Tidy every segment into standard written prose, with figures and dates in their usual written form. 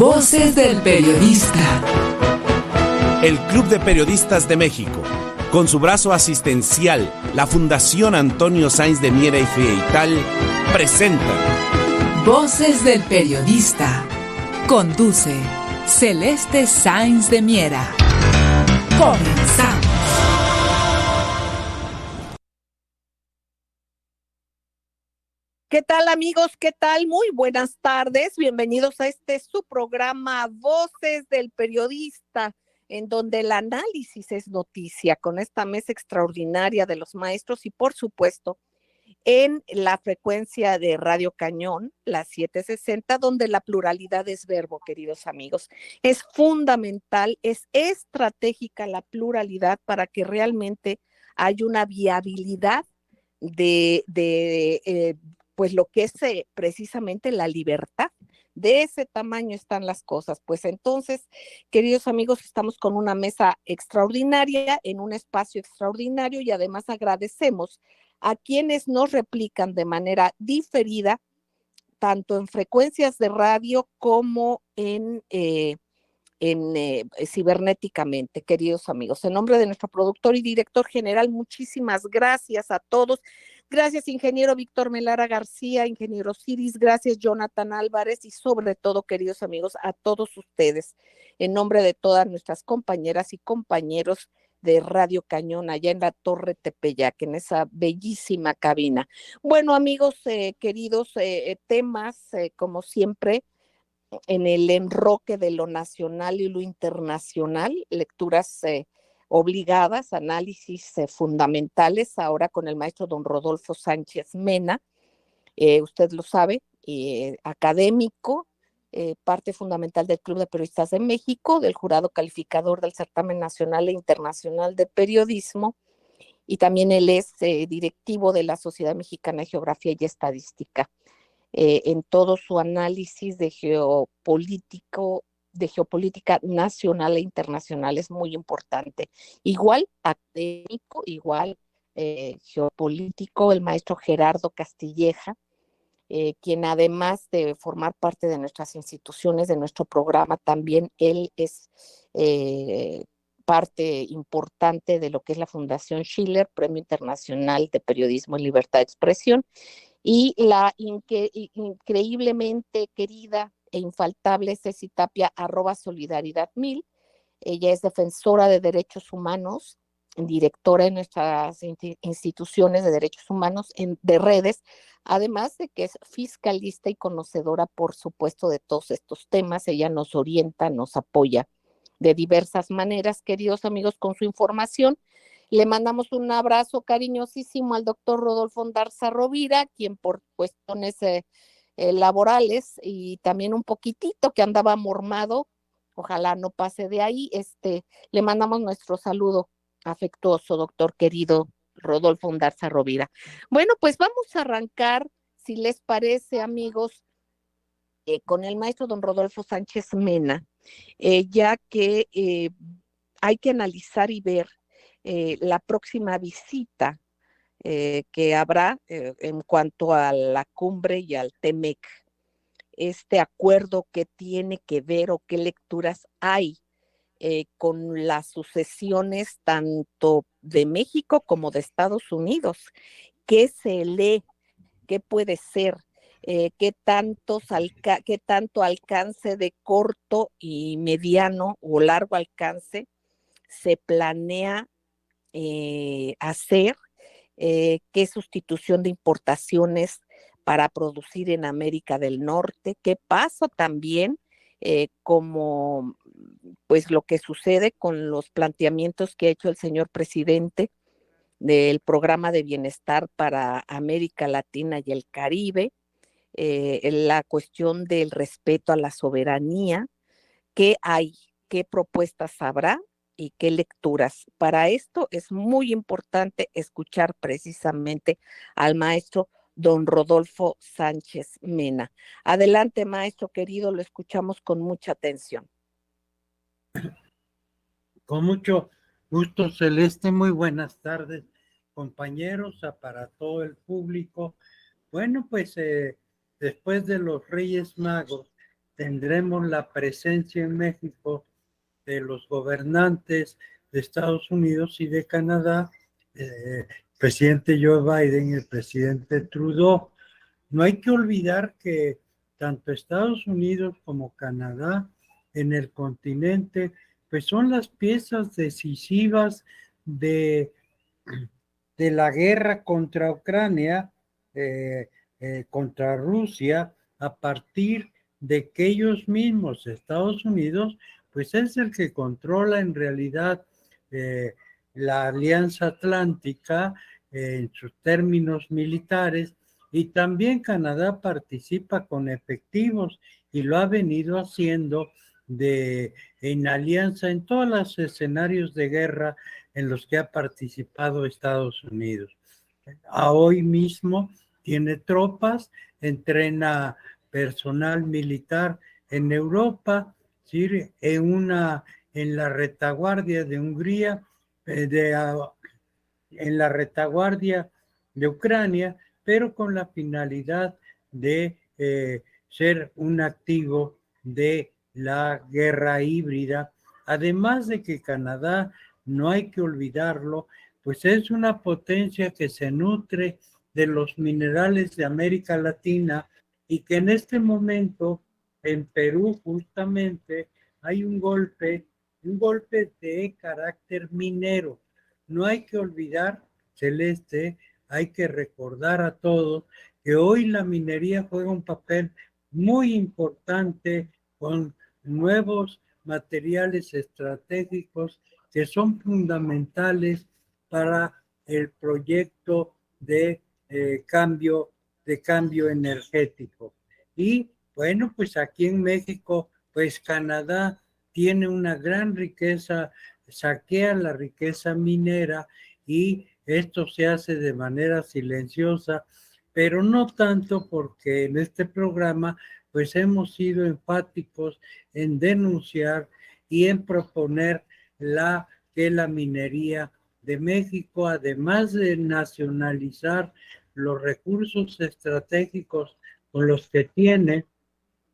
Voces del Periodista. El Club de Periodistas de México, con su brazo asistencial, la Fundación Antonio Sáenz de Miera y Feital, presenta Voces del Periodista. Conduce Celeste Sáenz de Miera. Comenzamos. ¿Qué tal, amigos? ¿Qué tal? Muy buenas tardes. Bienvenidos a su programa Voces del Periodista, en donde el análisis es noticia, con esta mesa extraordinaria de los maestros y, por supuesto, en la frecuencia de Radio Cañón, la 760, donde la pluralidad es verbo, queridos amigos. Es fundamental, es estratégica la pluralidad para que realmente haya una viabilidad pues lo que es precisamente la libertad. De ese tamaño están las cosas. Pues entonces, queridos amigos, estamos con una mesa extraordinaria, en un espacio extraordinario, y además agradecemos a quienes nos replican de manera diferida, tanto en frecuencias de radio como cibernéticamente, queridos amigos. En nombre de nuestro productor y director general, muchísimas gracias a todos. Gracias, ingeniero Víctor Melara García, ingeniero Ciris, gracias, Jonathan Álvarez, y sobre todo, queridos amigos, a todos ustedes, en nombre de todas nuestras compañeras y compañeros de Radio Cañón, allá en la Torre Tepeyac, en esa bellísima cabina. Bueno, amigos, queridos, temas, como siempre, en el enroque de lo nacional y lo internacional, lecturas obligadas, análisis fundamentales, ahora con el maestro don Rodolfo Sánchez Mena, usted lo sabe, académico, parte fundamental del Club de Periodistas de México, del jurado calificador del Certamen Nacional e Internacional de Periodismo, y también él es directivo de la Sociedad Mexicana de Geografía y Estadística. En todo su análisis de geopolítica nacional e internacional es muy importante. Igual académico, igual geopolítico, el maestro Gerardo Castilleja, quien además de formar parte de nuestras instituciones, de nuestro programa, también él es parte importante de lo que es la Fundación Schiller, Premio Internacional de Periodismo y Libertad de Expresión, y la increíblemente querida e infaltable Ceci Tapia, @solidaridad1000. Ella es defensora de derechos humanos, directora de nuestras instituciones de derechos humanos de redes, además de que es fiscalista y conocedora, por supuesto, de todos estos temas. Ella nos orienta, nos apoya de diversas maneras, queridos amigos, con su información. Le mandamos un abrazo cariñosísimo al doctor Rodolfo Darza Rovira, quien por cuestiones laborales y también un poquitito que andaba mormado, ojalá no pase de ahí, le mandamos nuestro saludo afectuoso, doctor querido Rodolfo Darza Rovira. Bueno, pues vamos a arrancar, si les parece, amigos, con el maestro don Rodolfo Sánchez Mena, ya que hay que analizar y ver la próxima visita que habrá en cuanto a la cumbre y al TEMEC, este acuerdo que tiene que ver o qué lecturas hay con las sucesiones tanto de México como de Estados Unidos. ¿Qué se lee? ¿Qué puede ser? ¿Qué tanto alcance de corto y mediano o largo alcance se planea hacer? ¿Qué sustitución de importaciones para producir en América del Norte? ¿Qué pasa también como pues lo que sucede con los planteamientos que ha hecho el señor presidente del programa de bienestar para América Latina y el Caribe? La cuestión del respeto a la soberanía, qué hay, qué propuestas habrá y qué lecturas. Para esto es muy importante escuchar precisamente al maestro don Rodolfo Sánchez Mena. Adelante, maestro querido, lo escuchamos con mucha atención. Con mucho gusto, Celeste. Muy buenas tardes, compañeros, para todo el público. Bueno, pues después de los Reyes Magos tendremos la presencia en México de los gobernantes de Estados Unidos y de Canadá, el presidente Joe Biden y el presidente Trudeau. No hay que olvidar que tanto Estados Unidos como Canadá en el continente, pues son las piezas decisivas de la guerra contra Ucrania, contra Rusia, a partir de que ellos mismos, Estados Unidos, pues es el que controla en realidad la Alianza Atlántica en sus términos militares, y también Canadá participa con efectivos y lo ha venido haciendo en alianza en todos los escenarios de guerra en los que ha participado Estados Unidos. Hoy mismo tiene tropas, entrena personal militar en Europa, ¿sí? en la retaguardia de Hungría, en la retaguardia de Ucrania, pero con la finalidad de ser un activo de la guerra híbrida. Además de que Canadá, no hay que olvidarlo, pues es una potencia que se nutre de los minerales de América Latina, y que en este momento en Perú justamente hay un golpe de carácter minero. No hay que olvidar, Celeste, hay que recordar a todos que hoy la minería juega un papel muy importante con nuevos materiales estratégicos que son fundamentales para el proyecto de cambio energético. Y bueno, pues aquí en México, pues Canadá tiene una gran riqueza, saquea la riqueza minera, y esto se hace de manera silenciosa, pero no tanto, porque en este programa pues hemos sido enfáticos en denunciar y en proponer que la minería de México, además de nacionalizar los recursos estratégicos con los que tiene,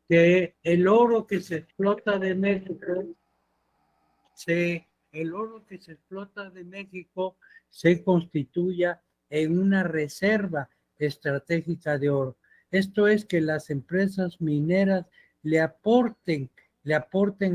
que el oro que se explota de México se constituya en una reserva estratégica de oro. Esto es, que las empresas mineras le aporten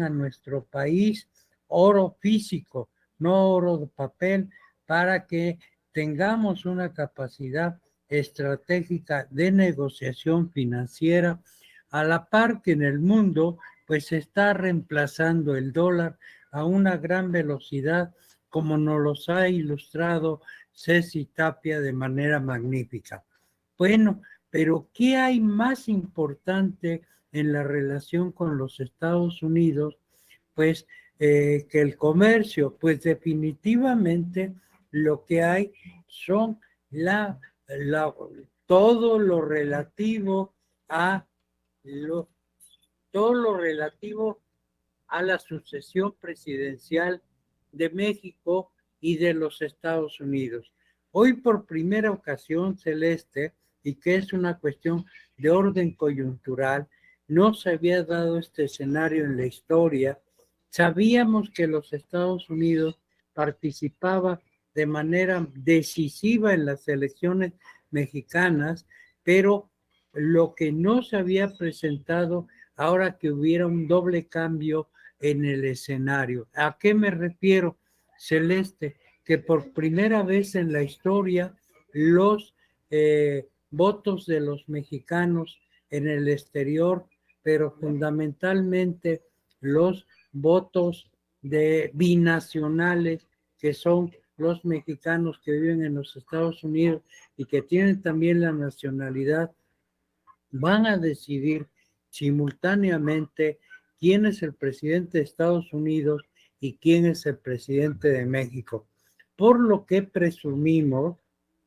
a nuestro país oro físico, no oro de papel, para que tengamos una capacidad estratégica de negociación financiera, a la par que en el mundo pues se está reemplazando el dólar a una gran velocidad, como nos los ha ilustrado Ceci Tapia de manera magnífica. Bueno, pero ¿qué hay más importante en la relación con los Estados Unidos? Pues que el comercio. Pues definitivamente lo que hay son todo lo relativo a la sucesión presidencial de México y de los Estados Unidos. Hoy, por primera ocasión, Celeste, y que es una cuestión de orden coyuntural, no se había dado este escenario en la historia. Sabíamos que los Estados Unidos participaba de manera decisiva en las elecciones mexicanas, pero lo que no se había presentado ahora que hubiera un doble cambio en el escenario. ¿A qué me refiero, Celeste? Que por primera vez en la historia los votos de los mexicanos en el exterior, pero fundamentalmente los votos de binacionales, que son los mexicanos que viven en los Estados Unidos y que tienen también la nacionalidad, van a decidir simultáneamente quién es el presidente de Estados Unidos y quién es el presidente de México. Por lo que presumimos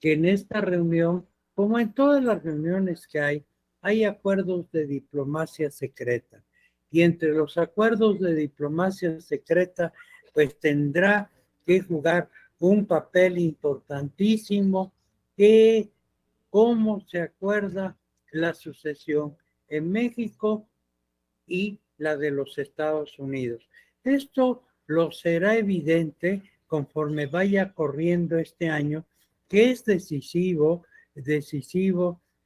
que en esta reunión, como en todas las reuniones que hay acuerdos de diplomacia secreta. Y entre los acuerdos de diplomacia secreta, pues tendrá que jugar un papel importantísimo, que cómo se acuerda la sucesión. En México y la de los Estados Unidos. Esto lo será evidente conforme vaya corriendo este año, que es decisivo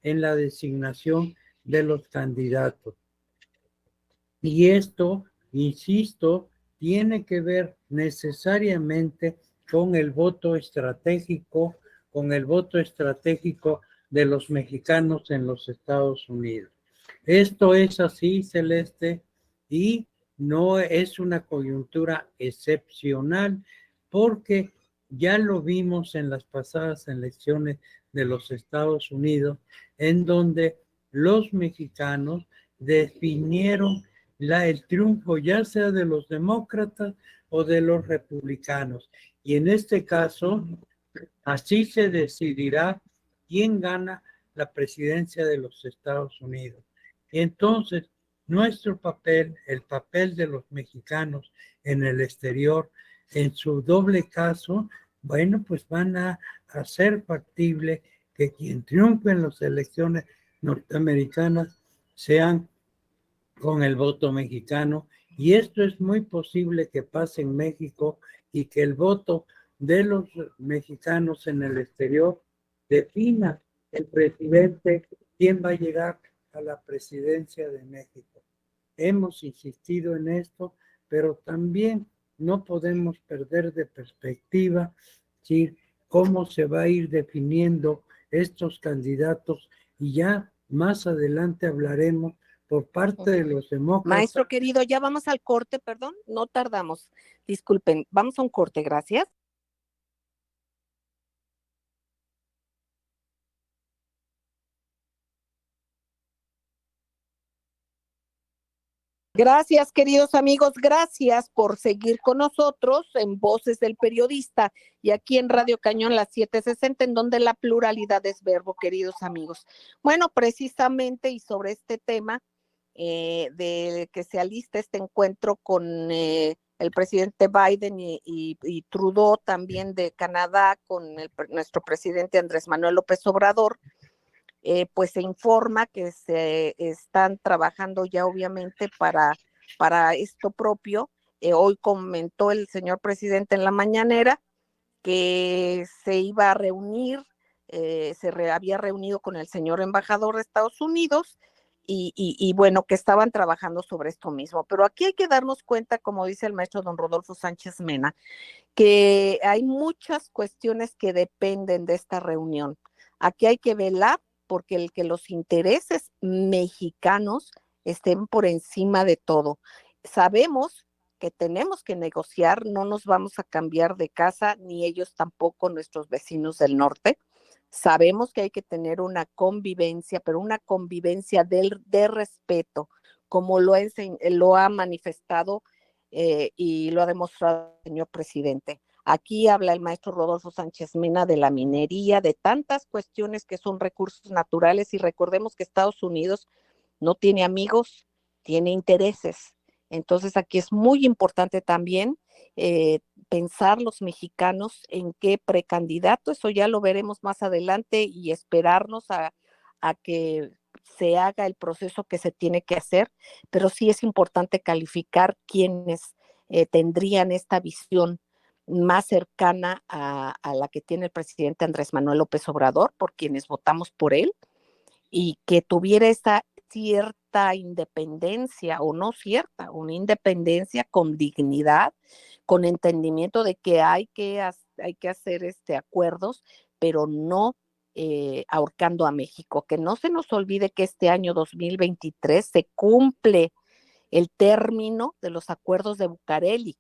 en la designación de los candidatos. Y esto, insisto, tiene que ver necesariamente con el voto estratégico, de los mexicanos en los Estados Unidos. Esto es así, Celeste, y no es una coyuntura excepcional, porque ya lo vimos en las pasadas elecciones de los Estados Unidos, en donde los mexicanos definieron el triunfo ya sea de los demócratas o de los republicanos. Y en este caso, así se decidirá quién gana la presidencia de los Estados Unidos. Y entonces, nuestro papel, el papel de los mexicanos en el exterior, en su doble caso, bueno, pues van a hacer factible que quien triunfe en las elecciones norteamericanas sean con el voto mexicano, y esto es muy posible que pase en México y que el voto de los mexicanos en el exterior defina el presidente, quién va a llegar a la presidencia de México. Hemos insistido en esto, pero también no podemos perder de perspectiva, ¿sí?, cómo se va a ir definiendo estos candidatos, y ya más adelante hablaremos por parte de los demócratas. Maestro querido, ya vamos al corte, perdón, no tardamos. Disculpen, vamos a un corte, gracias. Gracias, queridos amigos, gracias por seguir con nosotros en Voces del Periodista y aquí en Radio Cañón las 760, en donde la pluralidad es verbo, queridos amigos. Bueno, precisamente y sobre este tema de que se alista este encuentro con el presidente Biden y Trudeau también de Canadá, con nuestro presidente Andrés Manuel López Obrador, pues se informa que se están trabajando ya obviamente para esto propio. Hoy comentó el señor presidente en la mañanera que se iba a reunir, había reunido con el señor embajador de Estados Unidos y bueno, que estaban trabajando sobre esto mismo. Pero aquí hay que darnos cuenta, como dice el maestro don Rodolfo Sánchez Mena, que hay muchas cuestiones que dependen de esta reunión. Aquí hay que velar porque que los intereses mexicanos estén por encima de todo. Sabemos que tenemos que negociar, no nos vamos a cambiar de casa, ni ellos tampoco, nuestros vecinos del norte. Sabemos que hay que tener una convivencia, pero una convivencia de respeto, como lo ha manifestado y lo ha demostrado el señor presidente. Aquí habla el maestro Rodolfo Sánchez Mena de la minería, de tantas cuestiones que son recursos naturales, y recordemos que Estados Unidos no tiene amigos, tiene intereses. Entonces aquí es muy importante también pensar los mexicanos en qué precandidato, eso ya lo veremos más adelante, y esperarnos a que se haga el proceso que se tiene que hacer, pero sí es importante calificar quiénes tendrían esta visión más cercana a la que tiene el presidente Andrés Manuel López Obrador, por quienes votamos por él, y que tuviera esta cierta independencia, o no cierta, una independencia con dignidad, con entendimiento de que hay que hacer acuerdos, pero no ahorcando a México. Que no se nos olvide que este año 2023 se cumple el término de los acuerdos de Bucareli,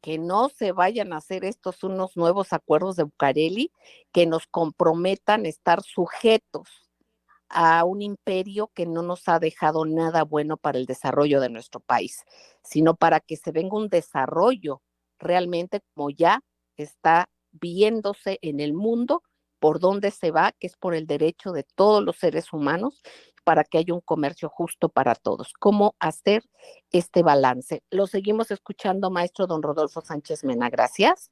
que no se vayan a hacer estos unos nuevos acuerdos de Bucareli que nos comprometan a estar sujetos a un imperio que no nos ha dejado nada bueno para el desarrollo de nuestro país, sino para que se venga un desarrollo realmente como ya está viéndose en el mundo, por donde se va, que es por el derecho de todos los seres humanos, para que haya un comercio justo para todos. ¿Cómo hacer este balance? Lo seguimos escuchando, maestro don Rodolfo Sánchez Mena. Gracias.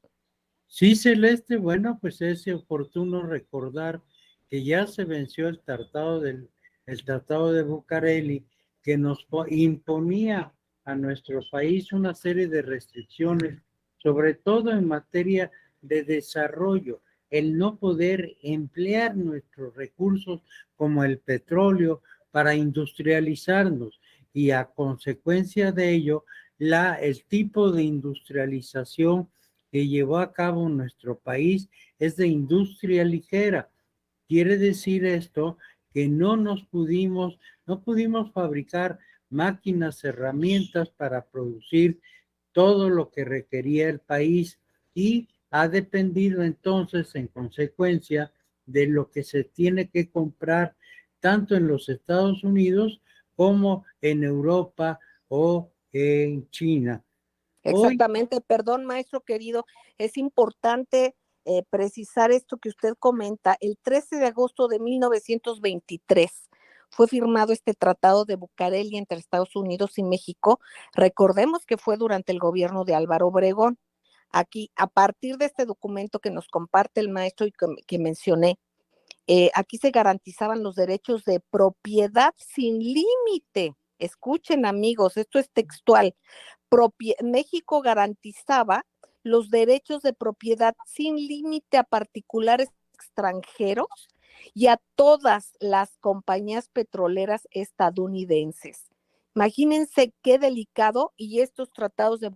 Sí, Celeste, bueno, pues es oportuno recordar que ya se venció el tratado de Bucareli, que nos imponía a nuestro país una serie de restricciones, sobre todo en materia de desarrollo, el no poder emplear nuestros recursos como el petróleo para industrializarnos y a consecuencia de ello, el tipo de industrialización que llevó a cabo nuestro país es de industria ligera. Quiere decir esto que no pudimos fabricar máquinas, herramientas para producir todo lo que requería el país y ha dependido entonces en consecuencia de lo que se tiene que comprar tanto en los Estados Unidos como en Europa o en China. Hoy, Exactamente, perdón, maestro querido, es importante precisar esto que usted comenta. El 13 de agosto de 1923 fue firmado este tratado de Bucareli entre Estados Unidos y México. Recordemos que fue durante el gobierno de Álvaro Obregón. Aquí, a partir de este documento que nos comparte el maestro y que mencioné, aquí se garantizaban los derechos de propiedad sin límite. Escuchen, amigos, esto es textual. México garantizaba los derechos de propiedad sin límite a particulares extranjeros y a todas las compañías petroleras estadounidenses. Imagínense qué delicado, y estos tratados de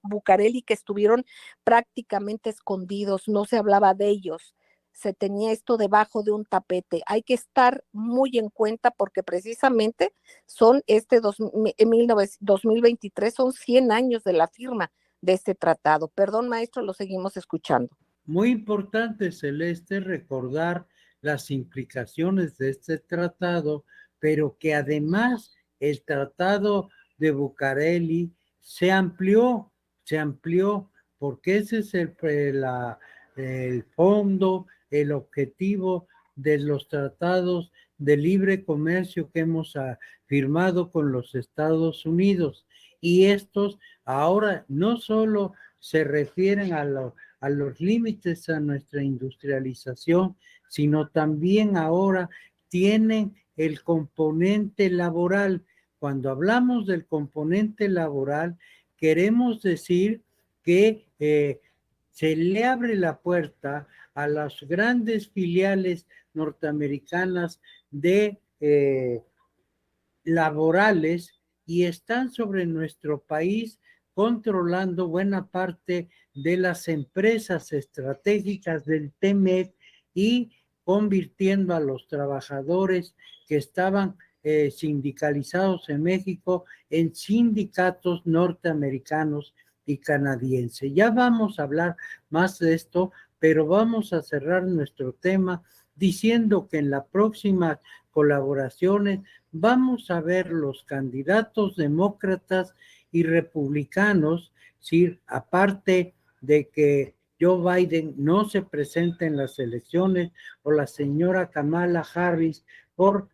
Bucareli que estuvieron prácticamente escondidos, no se hablaba de ellos, se tenía esto debajo de un tapete. Hay que estar muy en cuenta porque precisamente son 2023, son 100 años de la firma de este tratado. Perdón, maestro, lo seguimos escuchando. muy importante, Celeste, recordar las implicaciones de este tratado, pero que además el tratado de Bucareli se amplió, porque ese es el fondo, el objetivo de los tratados de libre comercio que hemos firmado con los Estados Unidos. Y estos ahora no solo se refieren a los límites a nuestra industrialización, sino también ahora tienen el componente laboral. Cuando hablamos del componente laboral, queremos decir que se le abre la puerta a las grandes filiales norteamericanas de laborales y están sobre nuestro país controlando buena parte de las empresas estratégicas del TEMEC y convirtiendo a los trabajadores que estaban sindicalizados en México en sindicatos norteamericanos y canadienses. Ya vamos a hablar más de esto, pero vamos a cerrar nuestro tema diciendo que en la próxima colaboraciones vamos a ver los candidatos demócratas y republicanos, ¿sí? Aparte de que Joe Biden no se presenta en las elecciones o la señora Kamala Harris por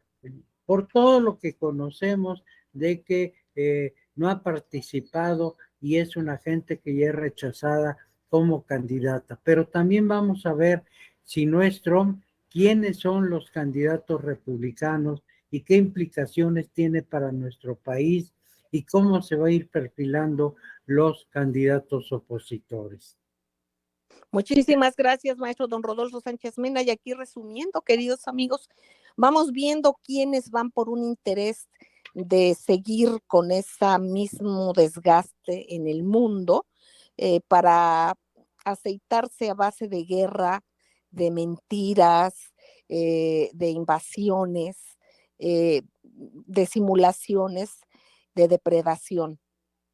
todo lo que conocemos de que no ha participado y es una gente que ya es rechazada como candidata. Pero también vamos a ver si no es Trump, quiénes son los candidatos republicanos y qué implicaciones tiene para nuestro país y cómo se va a ir perfilando los candidatos opositores. Muchísimas gracias, maestro don Rodolfo Sánchez Mena. Y aquí resumiendo, queridos amigos, vamos viendo quiénes van por un interés de seguir con ese mismo desgaste en el mundo para aceitarse a base de guerra, de mentiras, de invasiones, de simulaciones, de depredación.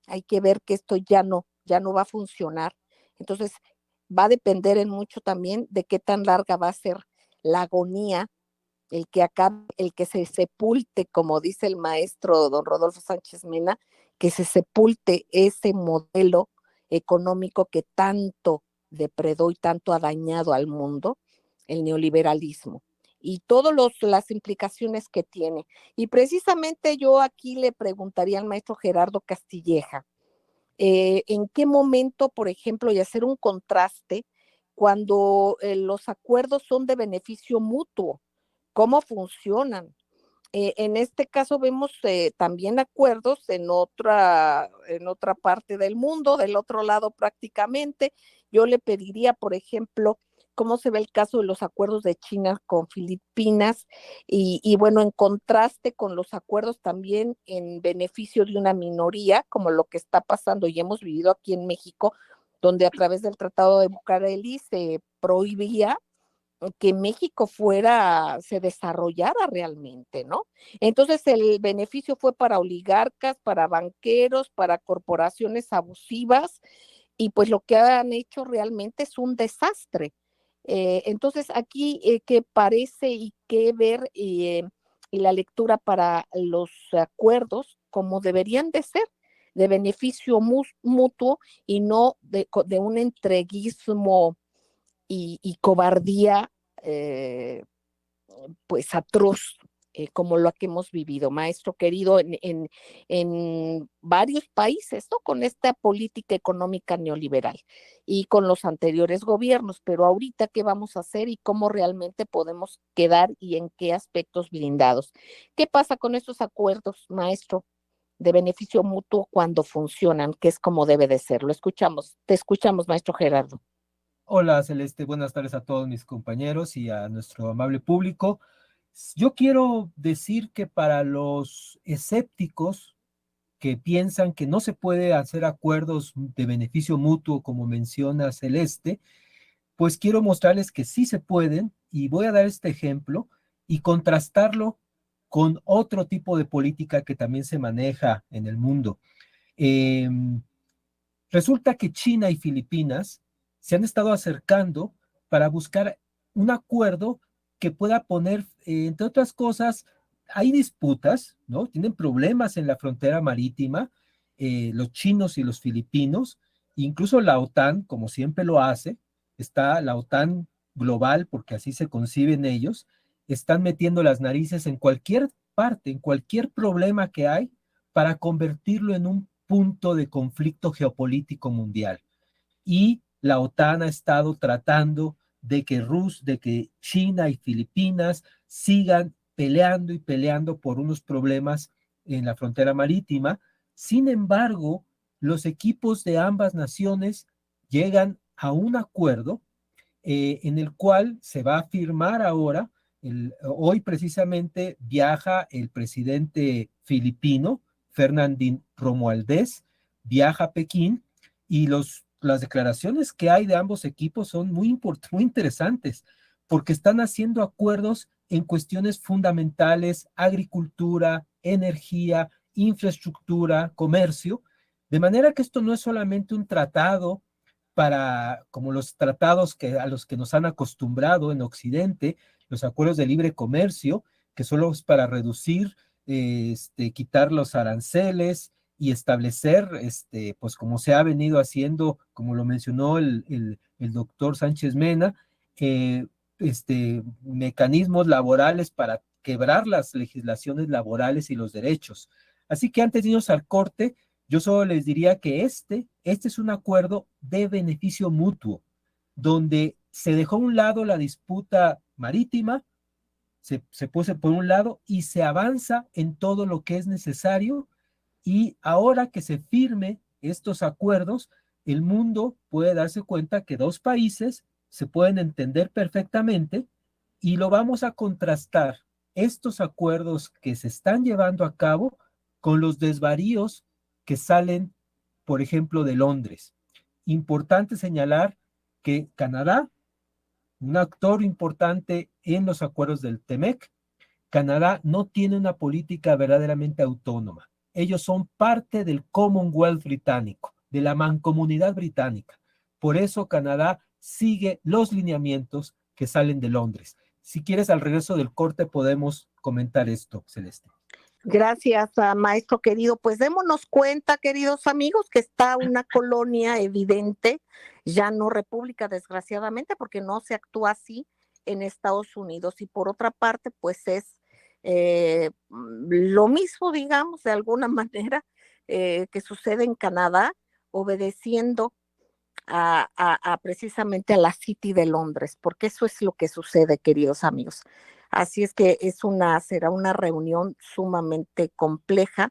Hay que ver que esto ya no va a funcionar. Entonces, va a depender en mucho también de qué tan larga va a ser la agonía, el que acabe, el que se sepulte, como dice el maestro don Rodolfo Sánchez Mena, que se sepulte ese modelo económico que tanto depredó y tanto ha dañado al mundo, el neoliberalismo, y todas las implicaciones que tiene. Y precisamente yo aquí le preguntaría al maestro Gerardo Castilleja, en qué momento, por ejemplo, y hacer un contraste cuando los acuerdos son de beneficio mutuo, cómo funcionan, En este caso vemos también acuerdos en otra parte del mundo, del otro lado prácticamente. Yo le pediría, por ejemplo, cómo se ve el caso de los acuerdos de China con Filipinas y bueno, en contraste con los acuerdos también en beneficio de una minoría, como lo que está pasando y hemos vivido aquí en México, donde a través del Tratado de Bucareli se prohibía que México se desarrollara realmente, ¿no? Entonces el beneficio fue para oligarcas, para banqueros, para corporaciones abusivas, y pues lo que han hecho realmente es un desastre. Entonces aquí qué parece y qué ver y la lectura para los acuerdos como deberían de ser, de beneficio mutuo y no de un entreguismo y cobardía eh, pues atroz, como lo que hemos vivido, maestro querido, en varios países, ¿no? Con esta política económica neoliberal y con los anteriores gobiernos, pero ahorita qué vamos a hacer y cómo realmente podemos quedar y en qué aspectos blindados. ¿Qué pasa con estos acuerdos, maestro, de beneficio mutuo cuando funcionan, que es como debe de ser? Lo escuchamos, te escuchamos, maestro Gerardo. Hola Celeste, buenas tardes a todos mis compañeros y a nuestro amable público. Yo quiero decir que para los escépticos que piensan que no se puede hacer acuerdos de beneficio mutuo, como menciona Celeste, pues quiero mostrarles que sí se pueden y voy a dar este ejemplo y contrastarlo con otro tipo de política que también se maneja en el mundo. Eh, Resulta que China y Filipinas se han estado acercando para buscar un acuerdo que pueda poner, entre otras cosas, hay disputas, ¿no? Tienen problemas en la frontera marítima, los chinos y los filipinos, incluso la OTAN, como siempre lo hace, está la OTAN global, porque así se conciben ellos, están metiendo las narices en cualquier parte, en cualquier problema que hay, para convertirlo en un punto de conflicto geopolítico mundial. Y la OTAN ha estado tratando de que China y Filipinas sigan peleando y peleando por unos problemas en la frontera marítima. Sin embargo, los equipos de ambas naciones llegan a un acuerdo en el cual se va a firmar ahora. Hoy precisamente viaja el presidente filipino, Ferdinand Romualdez, viaja a Pekín y las declaraciones que hay de ambos equipos son muy interesantes porque están haciendo acuerdos en cuestiones fundamentales, agricultura, energía, infraestructura, comercio, de manera que esto no es solamente un tratado como los tratados a los que nos han acostumbrado en Occidente, los acuerdos de libre comercio, que solo es para reducir, quitar los aranceles y establecer, pues como se ha venido haciendo, como lo mencionó el doctor Sánchez Mena, mecanismos laborales para quebrar las legislaciones laborales y los derechos. Así que antes de irnos al corte, yo solo les diría que este es un acuerdo de beneficio mutuo, donde se dejó a un lado la disputa marítima, se puso por un lado y se avanza en todo lo que es necesario, y ahora que se firme estos acuerdos, el mundo puede darse cuenta que dos países se pueden entender perfectamente, y lo vamos a contrastar estos acuerdos que se están llevando a cabo con los desvaríos que salen, por ejemplo, de Londres. Importante señalar que Canadá, un actor importante en los acuerdos del TEMEC, Canadá no tiene una política verdaderamente autónoma. Ellos son parte del Commonwealth británico, de la mancomunidad británica. Por eso Canadá sigue los lineamientos que salen de Londres. Si quieres, al regreso del corte podemos comentar esto, Celeste. Gracias, maestro querido. Pues démonos cuenta, queridos amigos, que está una colonia evidente, ya no república, desgraciadamente, porque no se actúa así en Estados Unidos. Y por otra parte, pues es lo mismo, digamos, de alguna manera, que sucede en Canadá, obedeciendo precisamente a la City de Londres, porque eso es lo que sucede, queridos amigos. Así es que será una reunión sumamente compleja,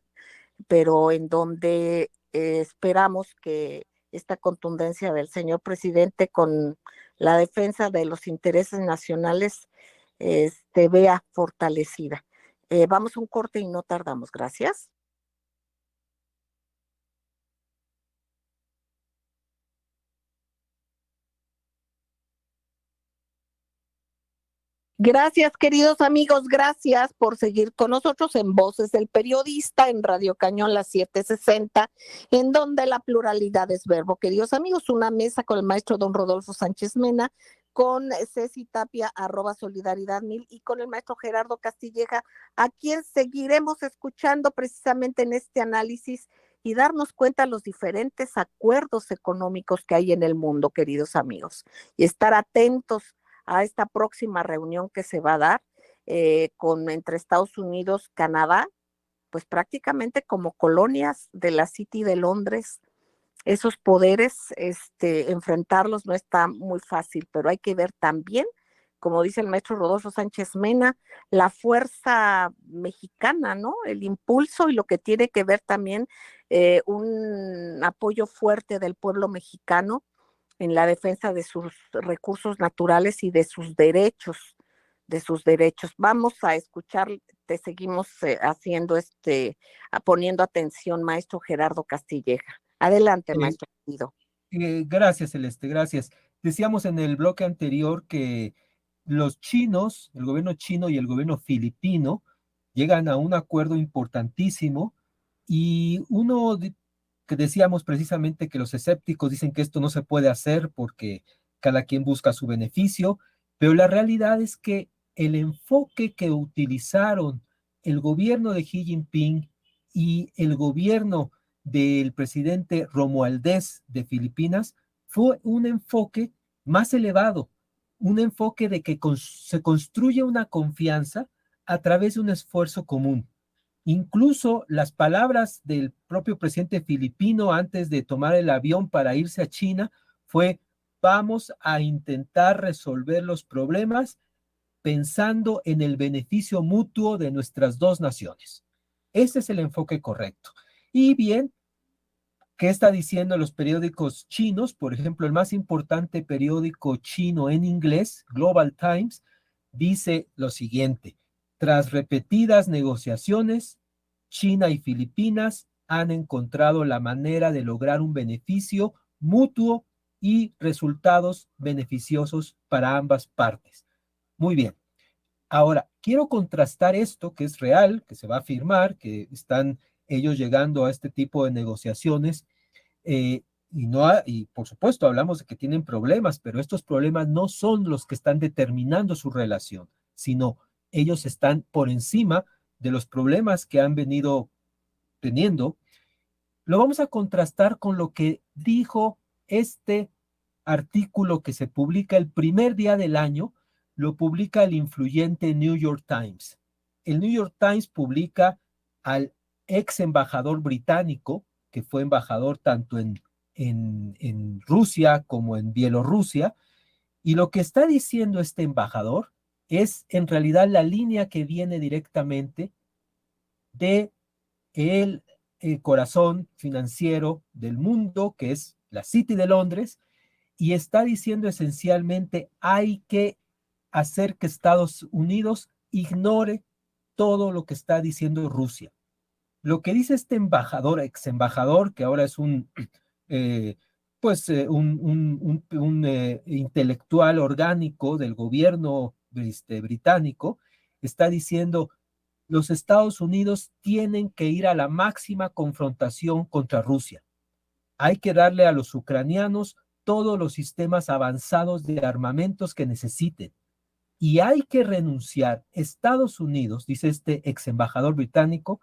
pero en donde esperamos que esta contundencia del señor presidente con la defensa de los intereses nacionales vea fortalecida. Vamos a un corte y no tardamos. Gracias. Gracias, queridos amigos, gracias por seguir con nosotros en Voces del Periodista, en Radio Cañón la 760, en donde la pluralidad es verbo. Queridos amigos, una mesa con el maestro don Rodolfo Sánchez Mena, con Ceci Tapia, @Solidaridad 1000, y con el maestro Gerardo Castilleja, a quien seguiremos escuchando precisamente en este análisis y darnos cuenta de los diferentes acuerdos económicos que hay en el mundo, queridos amigos, y estar atentos a esta próxima reunión que se va a dar entre Estados Unidos, Canadá, pues prácticamente como colonias de la City de Londres. Esos poderes, enfrentarlos no está muy fácil, pero hay que ver también, como dice el maestro Rodolfo Sánchez Mena, la fuerza mexicana, ¿no? El impulso y lo que tiene que ver también un apoyo fuerte del pueblo mexicano en la defensa de sus recursos naturales y de sus derechos, Vamos a escuchar, te seguimos poniendo atención, maestro Gerardo Castilleja. Adelante, maestro querido. Gracias, Celeste, gracias. Decíamos en el bloque anterior que los chinos, el gobierno chino y el gobierno filipino, llegan a un acuerdo importantísimo, y que decíamos precisamente que los escépticos dicen que esto no se puede hacer porque cada quien busca su beneficio, pero la realidad es que el enfoque que utilizaron el gobierno de Xi Jinping y el gobierno del presidente Romualdez de Filipinas fue un enfoque más elevado, un enfoque de que se construye una confianza a través de un esfuerzo común. Incluso las palabras del propio presidente filipino antes de tomar el avión para irse a China fue: vamos a intentar resolver los problemas pensando en el beneficio mutuo de nuestras dos naciones. Ese es el enfoque correcto. Y bien, ¿qué está diciendo los periódicos chinos? Por ejemplo, el más importante periódico chino en inglés, Global Times, dice lo siguiente: tras repetidas negociaciones, China y Filipinas han encontrado la manera de lograr un beneficio mutuo y resultados beneficiosos para ambas partes. Muy bien. Ahora, quiero contrastar esto, que es real, que se va a firmar, que están ellos llegando a este tipo de negociaciones, y por supuesto hablamos de que tienen problemas, pero estos problemas no son los que están determinando su relación, sino ellos están por encima de los problemas que han venido teniendo. Lo vamos a contrastar con lo que dijo este artículo que se publica el primer día del año. Lo publica el influyente New York Times. El New York Times publica al ex embajador británico, que fue embajador tanto en Rusia como en Bielorrusia, y lo que está diciendo este embajador es en realidad la línea que viene directamente de el corazón financiero del mundo, que es la City de Londres, y está diciendo esencialmente: hay que hacer que Estados Unidos ignore todo lo que está diciendo Rusia. Lo que dice este embajador, ex embajador, que ahora es un intelectual orgánico del gobierno británico, está diciendo: los Estados Unidos tienen que ir a la máxima confrontación contra Rusia. Hay que darle a los ucranianos todos los sistemas avanzados de armamentos que necesiten. Y hay que renunciar. Estados Unidos, dice este ex embajador británico,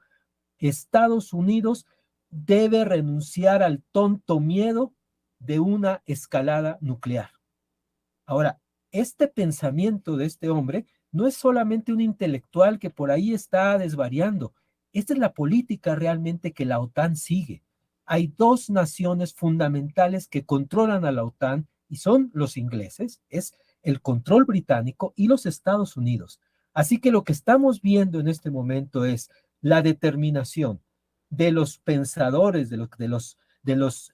Estados Unidos debe renunciar al tonto miedo de una escalada nuclear. Ahora, este pensamiento de este hombre no es solamente un intelectual que por ahí está desvariando. Esta es la política realmente que la OTAN sigue. Hay dos naciones fundamentales que controlan a la OTAN y son los ingleses, es el control británico y los Estados Unidos. Así que lo que estamos viendo en este momento es la determinación de los pensadores, de los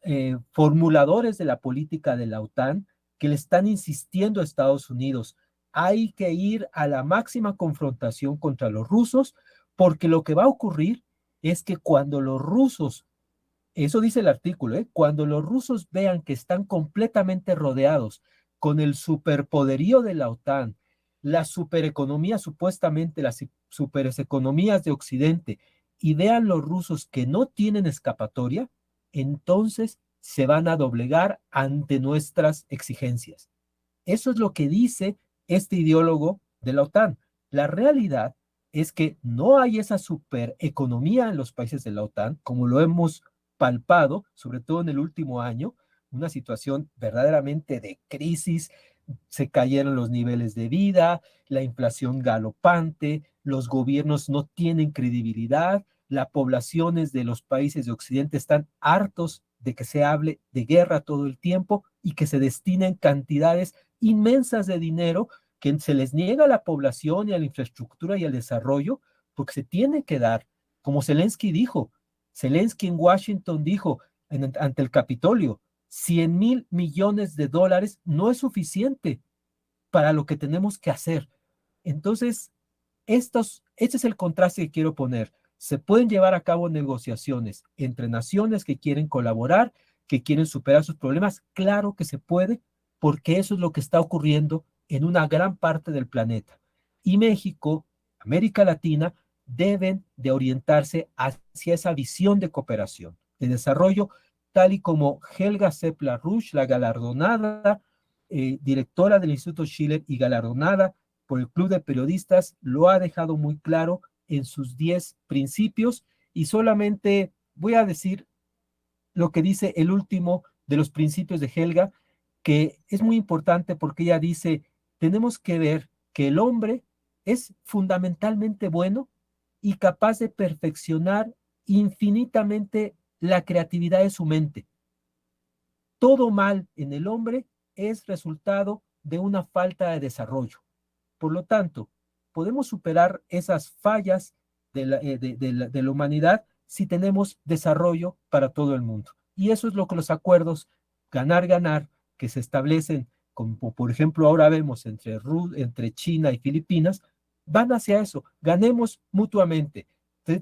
formuladores de la política de la OTAN, que le están insistiendo a Estados Unidos, hay que ir a la máxima confrontación contra los rusos, porque lo que va a ocurrir es que cuando los rusos, eso dice el artículo, cuando los rusos vean que están completamente rodeados con el superpoderío de la OTAN, la supereconomía, supuestamente las supereconomías de Occidente, y vean los rusos que no tienen escapatoria, entonces se van a doblegar ante nuestras exigencias. Eso es lo que dice este ideólogo de la OTAN. La realidad es que no hay esa supereconomía en los países de la OTAN, como lo hemos palpado, sobre todo en el último año, una situación verdaderamente de crisis. Se cayeron los niveles de vida, la inflación galopante, los gobiernos no tienen credibilidad, las poblaciones de los países de Occidente están hartos de que se hable de guerra todo el tiempo y que se destinen cantidades inmensas de dinero que se les niega a la población y a la infraestructura y al desarrollo, porque se tiene que dar, como Zelensky dijo. Zelensky en Washington dijo ante el Capitolio, 100,000 millones de dólares no es suficiente para lo que tenemos que hacer. Entonces, este es el contraste que quiero poner. Se pueden llevar a cabo negociaciones entre naciones que quieren colaborar, que quieren superar sus problemas. Claro que se puede, porque eso es lo que está ocurriendo en una gran parte del planeta. Y México, América Latina, deben de orientarse hacia esa visión de cooperación, de desarrollo, tal y como Helga Seppler-Rusch, la galardonada directora del Instituto Schiller y galardonada por el Club de Periodistas, lo ha dejado muy claro en sus 10 principios, y solamente voy a decir lo que dice el último de los principios de Helga, que es muy importante porque ella dice, tenemos que ver que el hombre es fundamentalmente bueno y capaz de perfeccionar infinitamente la creatividad de su mente. Todo mal en el hombre es resultado de una falta de desarrollo. Por lo tanto, podemos superar esas fallas de la humanidad si tenemos desarrollo para todo el mundo. Y eso es lo que los acuerdos ganar-ganar que se establecen, como por ejemplo ahora vemos entre China y Filipinas, van hacia eso, ganemos mutuamente.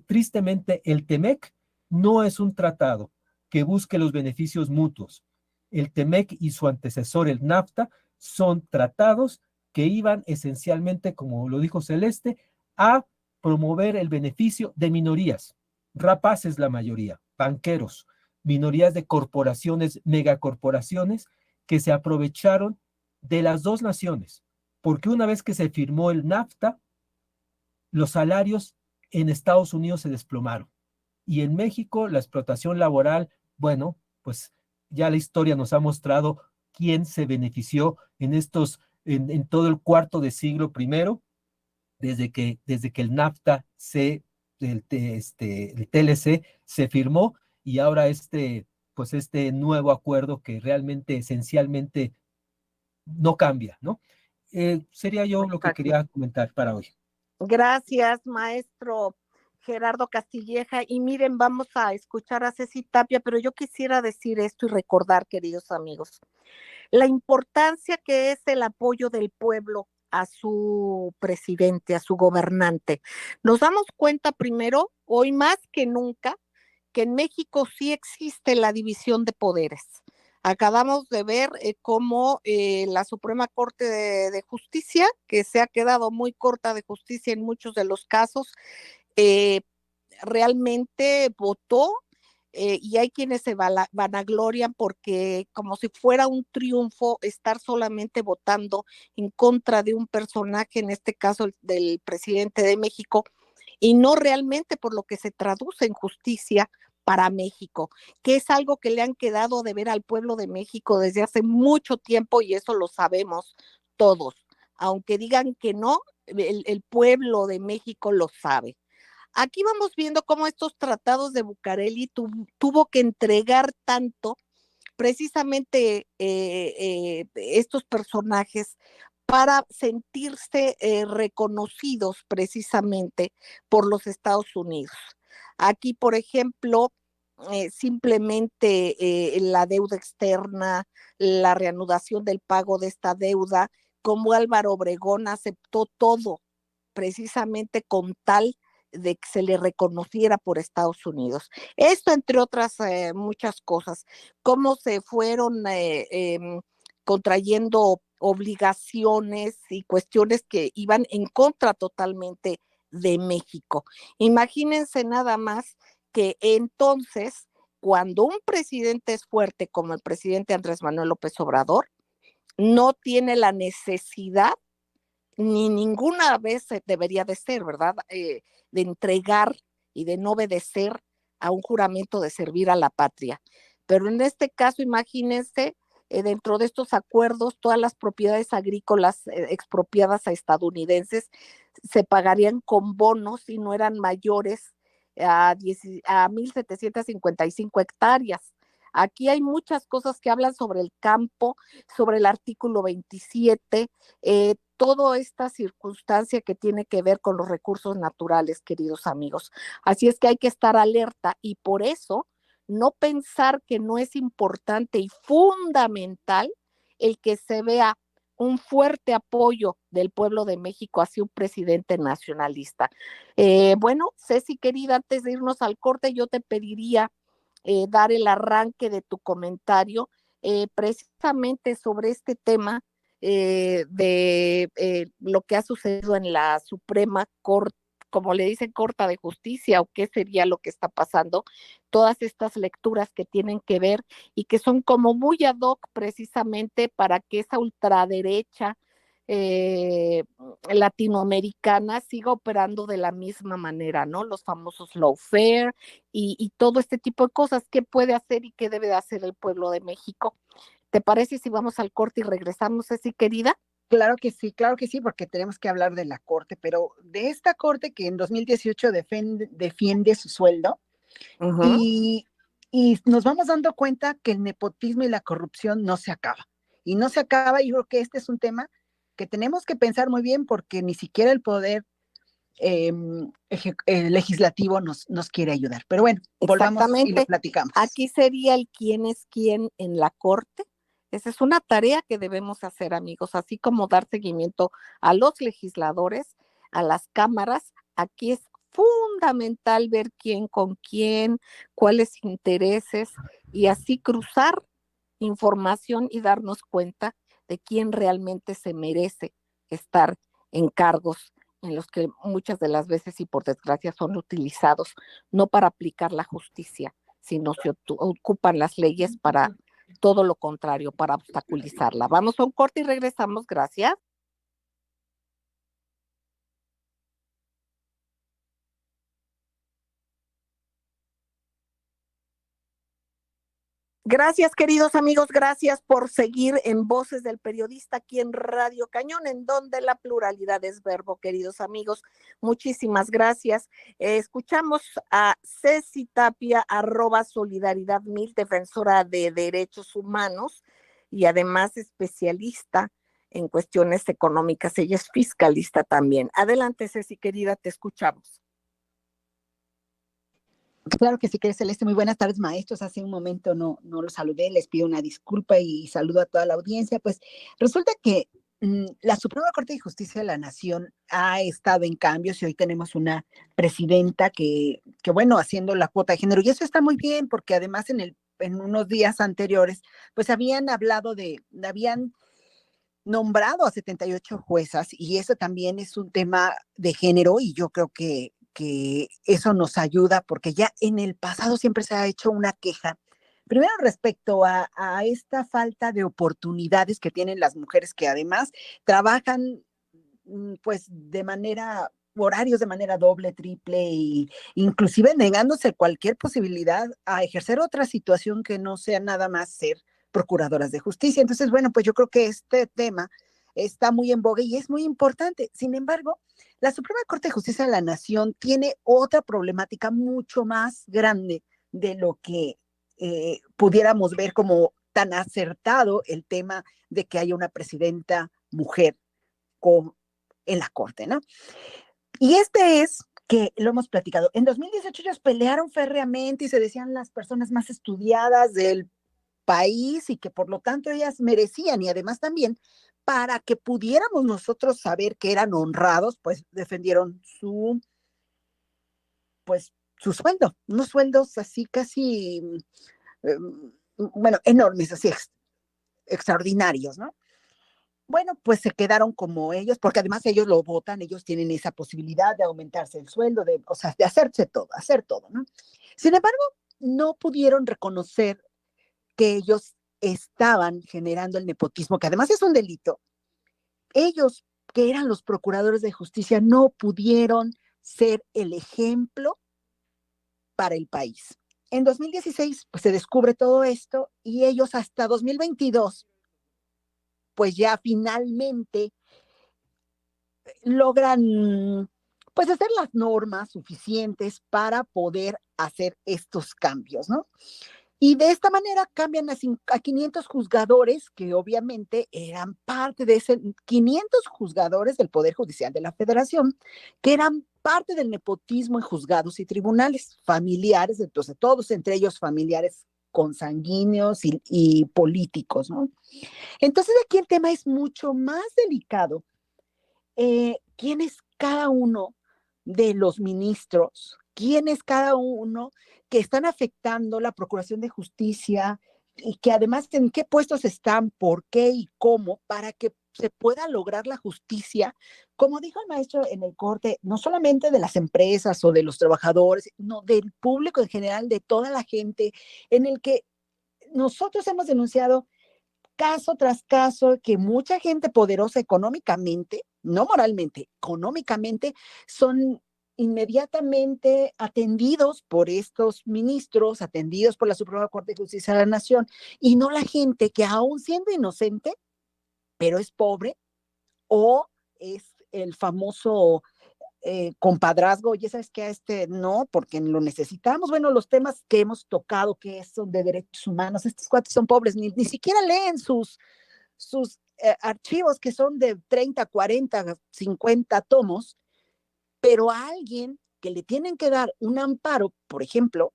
Tristemente, el TEMEC no es un tratado que busque los beneficios mutuos. El TEMEC y su antecesor, el NAFTA, son tratados que iban esencialmente, como lo dijo Celeste, a promover el beneficio de minorías, rapaces la mayoría, banqueros, minorías de corporaciones, megacorporaciones, que se aprovecharon de las dos naciones, porque una vez que se firmó el NAFTA, los salarios en Estados Unidos se desplomaron, y en México la explotación laboral, bueno, pues ya la historia nos ha mostrado quién se benefició en todo el cuarto de siglo primero, desde que el NAFTA, el TLC se firmó, y ahora pues este nuevo acuerdo que realmente esencialmente no cambia, ¿no? Sería yo lo que quería comentar para hoy. Gracias, maestro Gerardo Castilleja. Y miren, vamos a escuchar a Ceci Tapia, pero yo quisiera decir esto y recordar, queridos amigos, la importancia que es el apoyo del pueblo a su presidente, a su gobernante. Nos damos cuenta primero, hoy más que nunca, que en México sí existe la división de poderes. Acabamos de ver cómo la Suprema Corte de Justicia, que se ha quedado muy corta de justicia en muchos de los casos, realmente votó, y hay quienes se vanaglorian porque como si fuera un triunfo estar solamente votando en contra de un personaje, en este caso del presidente de México, y no realmente por lo que se traduce en justicia para México, que es algo que le han quedado de ver al pueblo de México desde hace mucho tiempo, y eso lo sabemos todos. Aunque digan que no, el pueblo de México lo sabe. Aquí vamos viendo cómo estos tratados de Bucareli tuvo que entregar tanto precisamente estos personajes para sentirse reconocidos precisamente por los Estados Unidos. Aquí, por ejemplo, simplemente la deuda externa, la reanudación del pago de esta deuda, como Álvaro Obregón aceptó todo precisamente con tal de que se le reconociera por Estados Unidos. Esto, entre otras muchas cosas, cómo se fueron contrayendo obligaciones y cuestiones que iban en contra totalmente de México. Imagínense nada más que entonces, cuando un presidente es fuerte como el presidente Andrés Manuel López Obrador, no tiene la necesidad, ni ninguna vez debería de ser, ¿verdad? De entregar y de no obedecer a un juramento de servir a la patria. Pero en este caso, imagínense, dentro de estos acuerdos, todas las propiedades agrícolas expropiadas a estadounidenses se pagarían con bonos y no eran mayores a 1,755 hectáreas. Aquí hay muchas cosas que hablan sobre el campo, sobre el artículo 27, toda esta circunstancia que tiene que ver con los recursos naturales, queridos amigos. Así es que hay que estar alerta y por eso no pensar que no es importante y fundamental el que se vea un fuerte apoyo del pueblo de México hacia un presidente nacionalista. Bueno, Ceci, querida, antes de irnos al corte, yo te pediría dar el arranque de tu comentario precisamente sobre este tema de lo que ha sucedido en la Suprema Corte, como le dicen, Corte de Justicia, o qué sería lo que está pasando, todas estas lecturas que tienen que ver y que son como muy ad hoc precisamente para que esa ultraderecha eh, latinoamericana siga operando de la misma manera, ¿no? Los famosos lawfare y todo este tipo de cosas, ¿qué puede hacer y qué debe de hacer el pueblo de México? ¿Te parece si vamos al corte y regresamos, Ceci, querida? Claro que sí, porque tenemos que hablar de la Corte, pero de esta Corte que en 2018 defiende su sueldo Uh-huh. y, y nos vamos dando cuenta que el nepotismo y la corrupción no se acaba. Y no se acaba, y yo creo que este es un tema que tenemos que pensar muy bien porque ni siquiera el poder legislativo nos quiere ayudar. Pero bueno, volvamos y lo Exactamente. platicamos. Aquí sería el quién es quién en la corte. Esa es una tarea que debemos hacer, amigos, así como dar seguimiento a los legisladores, a las cámaras. Aquí es fundamental ver quién con quién, cuáles intereses y así cruzar información y darnos cuenta de quién realmente se merece estar en cargos en los que muchas de las veces y por desgracia son utilizados no para aplicar la justicia, sino se ocupan las leyes para todo lo contrario, para obstaculizarla. Vamos a un corte y regresamos. Gracias. Gracias, queridos amigos, gracias por seguir en Voces del Periodista aquí en Radio Cañón, en donde la pluralidad es verbo, queridos amigos. Muchísimas gracias. Escuchamos a Ceci Tapia, @solidaridad1000, defensora de derechos humanos y además especialista en cuestiones económicas. Ella es fiscalista también. Adelante, Ceci, querida, te escuchamos. Claro que sí, que Celeste. Muy buenas tardes, maestros. Hace un momento no los saludé, les pido una disculpa y saludo a toda la audiencia. Pues resulta que la Suprema Corte de Justicia de la Nación ha estado en cambios y hoy tenemos una presidenta que bueno, haciendo la cuota de género. Y eso está muy bien porque además en unos días anteriores, pues habían nombrado a 78 juezas y eso también es un tema de género y yo creo que eso nos ayuda porque ya en el pasado siempre se ha hecho una queja. Primero respecto a esta falta de oportunidades que tienen las mujeres que además trabajan pues horarios de manera doble, triple y inclusive negándose cualquier posibilidad a ejercer otra situación que no sea nada más ser procuradoras de justicia. Entonces, bueno, pues yo creo que este tema está muy en boga y es muy importante. Sin embargo, la Suprema Corte de Justicia de la Nación tiene otra problemática mucho más grande de lo que pudiéramos ver como tan acertado el tema de que haya una presidenta mujer en la corte, ¿no? Y este es que lo hemos platicado. En 2018 ellos pelearon férreamente y se decían las personas más estudiadas del país y que por lo tanto ellas merecían, y además también para que pudiéramos nosotros saber que eran honrados, pues defendieron su sueldo, unos sueldos así casi, bueno, enormes, así extraordinarios, ¿no? Bueno, pues se quedaron como ellos, porque además ellos lo votan, ellos tienen esa posibilidad de aumentarse el sueldo, o sea, de hacer todo, ¿no? Sin embargo, no pudieron reconocer que ellos estaban generando el nepotismo, que además es un delito. Ellos, que eran los procuradores de justicia, no pudieron ser el ejemplo para el país. En 2016, pues se descubre todo esto y ellos hasta 2022, pues ya finalmente logran pues hacer las normas suficientes para poder hacer estos cambios, ¿no? Y de esta manera cambian a 500 juzgadores que obviamente eran parte de ese 500 juzgadores del Poder Judicial de la Federación, que eran parte del nepotismo en juzgados y tribunales, familiares, entonces todos entre ellos familiares consanguíneos y políticos, ¿no? Entonces aquí el tema es mucho más delicado. ¿Quién es cada uno de los ministros? ¿Quién es cada uno que están afectando la Procuración de Justicia y que además en qué puestos están, por qué y cómo, para que se pueda lograr la justicia? Como dijo el maestro en el corte, no solamente de las empresas o de los trabajadores, no, del público en general, de toda la gente, en el que nosotros hemos denunciado caso tras caso que mucha gente poderosa económicamente, no moralmente, económicamente, son inmediatamente atendidos por estos ministros, atendidos por la Suprema Corte de Justicia de la Nación, y no la gente que aún siendo inocente, pero es pobre, o es el famoso compadrazgo, ya sabes que a este no, porque lo necesitamos. Bueno, los temas que hemos tocado, que son de derechos humanos, estos cuates son pobres, ni siquiera leen sus archivos que son de 30, 40, 50 tomos, pero a alguien que le tienen que dar un amparo, por ejemplo,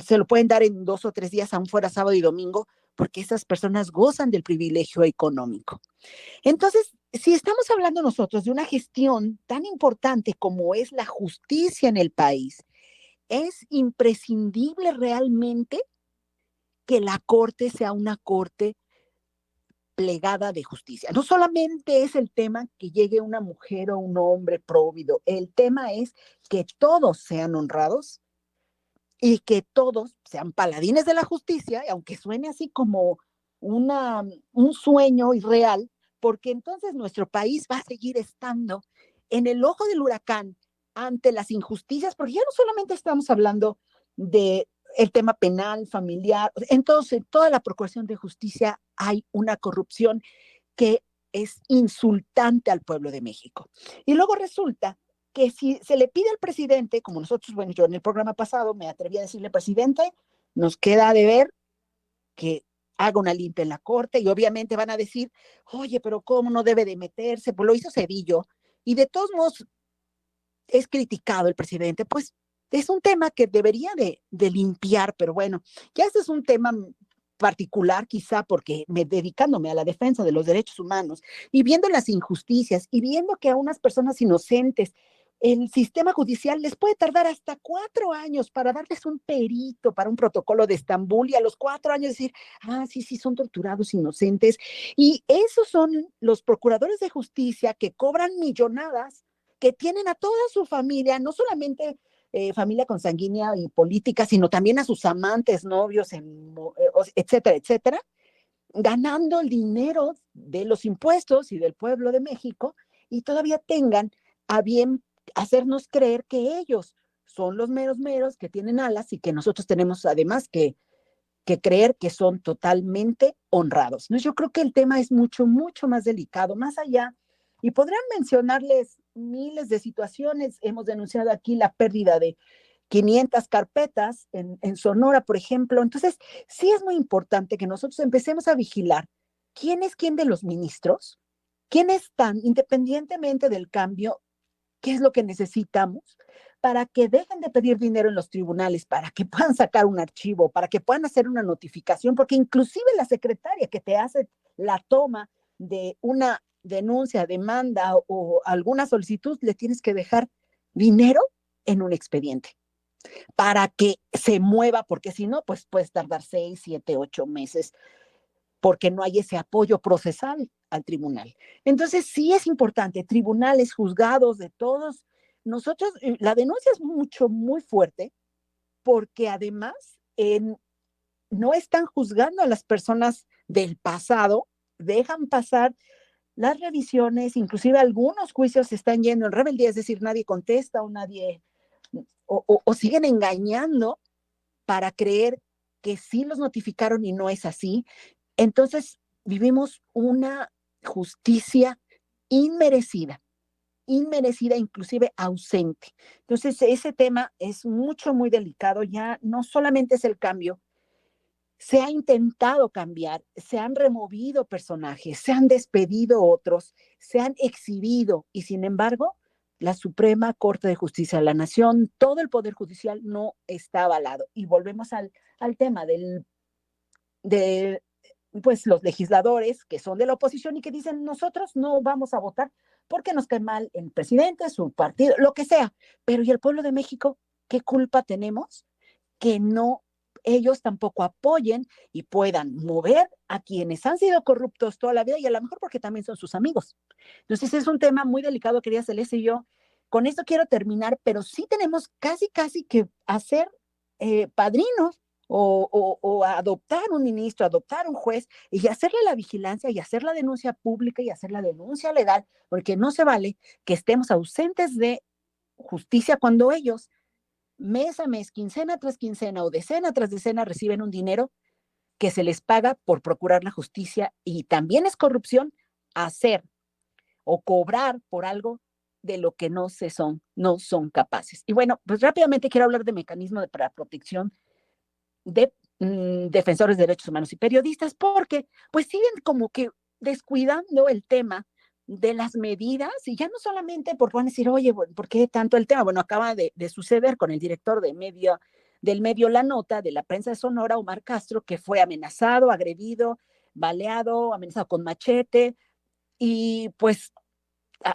se lo pueden dar en 2 o 3 días, aún fuera sábado y domingo, porque esas personas gozan del privilegio económico. Entonces, si estamos hablando nosotros de una gestión tan importante como es la justicia en el país, es imprescindible realmente que la corte sea una corte plegada de justicia. No solamente es el tema que llegue una mujer o un hombre próvido, el tema es que todos sean honrados y que todos sean paladines de la justicia, aunque suene así como un sueño irreal, porque entonces nuestro país va a seguir estando en el ojo del huracán ante las injusticias, porque ya no solamente estamos hablando de el tema penal, familiar, entonces en toda la Procuración de Justicia hay una corrupción que es insultante al pueblo de México. Y luego resulta que si se le pide al presidente, como nosotros, bueno, yo en el programa pasado me atreví a decirle, presidente, nos queda de ver que haga una limpia en la corte, y obviamente van a decir, oye, pero ¿cómo no debe de meterse? Pues lo hizo Cedillo, y de todos modos es criticado el presidente, pues es un tema que debería de limpiar, pero bueno, ya este es un tema particular quizá porque dedicándome a la defensa de los derechos humanos y viendo las injusticias y viendo que a unas personas inocentes el sistema judicial les puede tardar hasta 4 años para darles un perito para un protocolo de Estambul, y a los 4 años decir, sí, son torturados inocentes. Y esos son los procuradores de justicia que cobran millonadas, que tienen a toda su familia, no solamente familia consanguínea y política, sino también a sus amantes, novios, etcétera, etcétera, ganando el dinero de los impuestos y del pueblo de México, y todavía tengan a bien hacernos creer que ellos son los meros que tienen alas y que nosotros tenemos además que creer que son totalmente honrados, ¿no? Yo creo que el tema es mucho más delicado, más allá, y podrían mencionarles miles de situaciones. Hemos denunciado aquí la pérdida de 500 carpetas en Sonora, por ejemplo. Entonces, sí es muy importante que nosotros empecemos a vigilar quién es quién de los ministros, ¿Quiénes están, independientemente del cambio, qué es lo que necesitamos para que dejen de pedir dinero en los tribunales, para que puedan sacar un archivo, para que puedan hacer una notificación, porque inclusive la secretaria que te hace la toma de una denuncia, demanda o alguna solicitud, le tienes que dejar dinero en un expediente para que se mueva, porque si no, pues puedes tardar 6, 7, 8 meses, porque no hay ese apoyo procesal al tribunal. Entonces, sí es importante, tribunales, juzgados, de todos. Nosotros, la denuncia es muy fuerte, porque además no están juzgando a las personas del pasado, dejan pasar las revisiones, inclusive algunos juicios se están yendo en rebeldía, es decir, nadie contesta o nadie, o siguen engañando para creer que sí los notificaron y no es así. Entonces, vivimos una justicia inmerecida, inclusive ausente. Entonces, ese tema es muy delicado. Ya no solamente es el cambio, se ha intentado cambiar, se han removido personajes, se han despedido otros, se han exhibido y sin embargo, la Suprema Corte de Justicia de la Nación, todo el Poder Judicial no está avalado. Y volvemos al tema de pues los legisladores que son de la oposición y que dicen nosotros no vamos a votar porque nos cae mal el presidente, su partido, lo que sea. Pero ¿y el pueblo de México? ¿Qué culpa tenemos que no ellos tampoco apoyen y puedan mover a quienes han sido corruptos toda la vida y a lo mejor porque también son sus amigos? Entonces es un tema muy delicado, querida Celeste, y yo con esto quiero terminar, pero sí tenemos casi que hacer padrinos o adoptar un ministro, adoptar un juez y hacerle la vigilancia y hacer la denuncia pública y hacer la denuncia legal, porque no se vale que estemos ausentes de justicia cuando ellos mes a mes, quincena tras quincena o decena tras decena reciben un dinero que se les paga por procurar la justicia y también es corrupción hacer o cobrar por algo de lo que no son capaces. Y bueno, pues rápidamente quiero hablar de mecanismo para protección de defensores de derechos humanos y periodistas, porque pues siguen como que descuidando el tema de las medidas y ya no solamente porque van a decir, oye, ¿por qué tanto el tema? Bueno, acaba de suceder con el director del medio La Nota, de la prensa de Sonora, Omar Castro, que fue amenazado, agredido, baleado, amenazado con machete y pues,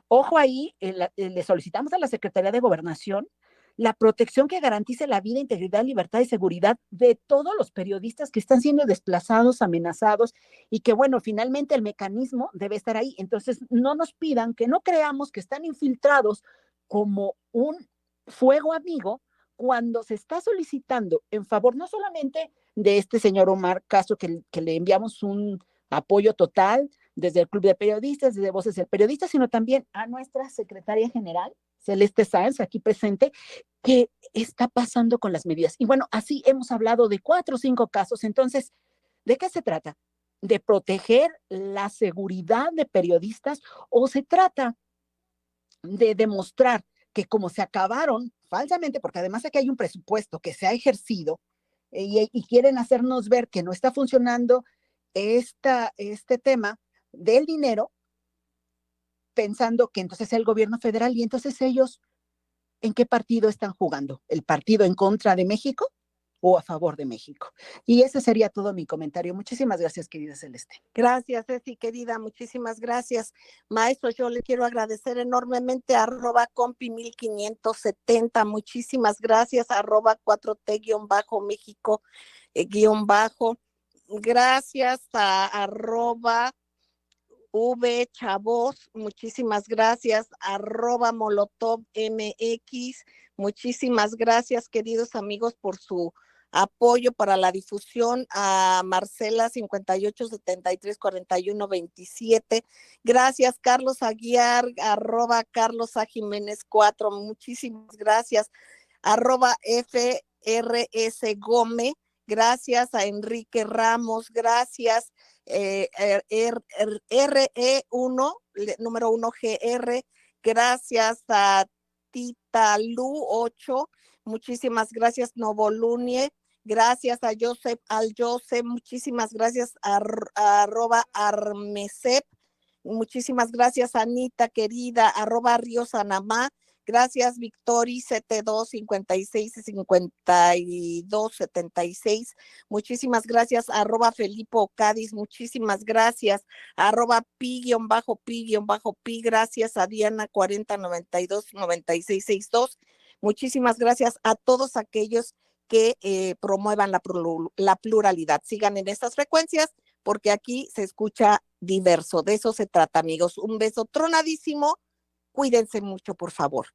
ojo ahí, le solicitamos a la Secretaría de Gobernación la protección que garantice la vida, integridad, libertad y seguridad de todos los periodistas que están siendo desplazados, amenazados y que, bueno, finalmente el mecanismo debe estar ahí. Entonces, no nos pidan que no creamos que están infiltrados como un fuego amigo cuando se está solicitando en favor no solamente de este señor Omar Castro, que le enviamos un apoyo total desde el Club de Periodistas, desde Voces del Periodista, sino también a nuestra secretaria general, Celeste Sáenz, aquí presente, ¿qué está pasando con las medidas? Y bueno, así hemos hablado de 4 o 5 casos. Entonces, ¿de qué se trata? ¿De proteger la seguridad de periodistas o se trata de demostrar que como se acabaron falsamente, porque además aquí hay un presupuesto que se ha ejercido y quieren hacernos ver que no está funcionando este tema del dinero, pensando que entonces es el gobierno federal y entonces ellos, ¿en qué partido están jugando? ¿El partido en contra de México o a favor de México? Y ese sería todo mi comentario. Muchísimas gracias, querida Celeste. Gracias, Ceci, querida, muchísimas gracias. Maestro, yo le quiero agradecer enormemente a @compi1570, muchísimas gracias, @4T-México, gracias a V Chavos, muchísimas gracias, @MolotovMX, muchísimas gracias, queridos amigos, por su apoyo para la difusión, a Marcela 58734127, gracias, Carlos Aguiar, @CarlosAJiménez4, muchísimas gracias, @FRS Gómez, gracias a Enrique Ramos, gracias, RE1, número 1 GR, gracias a Titalu 8, muchísimas gracias, Novolunie, gracias a Joseph, muchísimas gracias a @Armesep, Muchísimas gracias, Anita, querida, @Riosanamá. Gracias, Victori, CT2 56 52 76. Muchísimas gracias, @Felipo Cádiz. Muchísimas gracias, @Pi_Pi_Pi. Gracias a Diana 4092 9662. Muchísimas gracias a todos aquellos que promuevan la pluralidad. Sigan en estas frecuencias porque aquí se escucha diverso. De eso se trata, amigos. Un beso tronadísimo. Cuídense mucho, por favor.